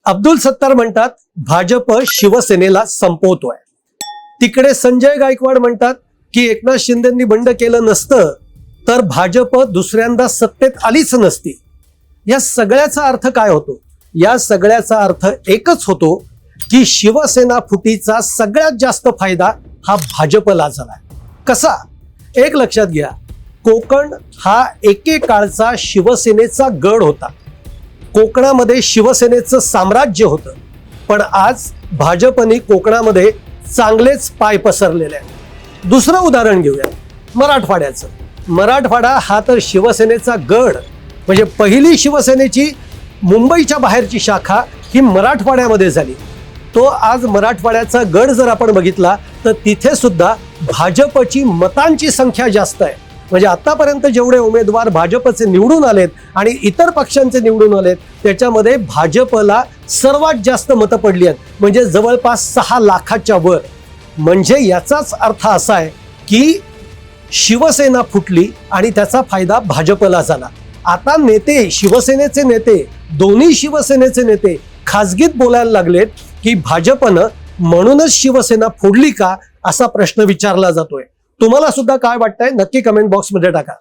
अब्दुल सत्तार म्हणतात भाजप शिवसेनेला संपवतोय. तिकडे संजय गायकवाड म्हणतात की एकनाथ शिंदेंनी बंड केलं नसतं तर भाजप दुसऱ्यांदा सत्तेत आलीच नसती. या सगळ्याचा अर्थ काय होतो? या सगळ्याचा अर्थ एकच होतो की शिवसेना फुटीचा सगळ्यात जास्त फायदा हा भाजपला झालाय. कसा? एक लक्षात घ्या, कोकण हा एकेकाळचा शिवसेनेचा गड होता. कोकणामध्ये शिवसेनेचं साम्राज्य होतं. पण आज भाजपने कोकणामध्ये चांगलेच पाय पसरलेले आहेत. दुसरं उदाहरण घेऊया मराठवाड्याचं. मराठवाडा हा तर शिवसेनेचा गड, म्हणजे पहिली शिवसेनेची मुंबईच्या बाहेरची शाखा ही मराठवाड्यामध्ये झाली. तो आज मराठवाड्याचा गड जर आपण बघितला तर तिथे सुद्धा भाजपची मतांची संख्या जास्त आहे. म्हणजे आतापर्यंत जेवढे उमेदवार भाजपचे निवडून आलेत आणि इतर पक्षांचे निवडून आलेत त्याच्यामध्ये भाजपला सर्वात जास्त मतं पडली आहेत, म्हणजे जवळपास 6 लाखाच्या वर. म्हणजे याचाच अर्थ असा आहे की शिवसेना फुटली आणि त्याचा फायदा भाजपला झाला. आता नेते, शिवसेनेचे नेते, दोन्ही शिवसेनेचे नेते खासगीत बोलायला लागलेत की भाजपनं म्हणूनच शिवसेना फोडली का, असा प्रश्न विचारला जातोय. तुम्हाला सुद्धा काय वाटतंय नक्की कमेंट बॉक्समध्ये टाका.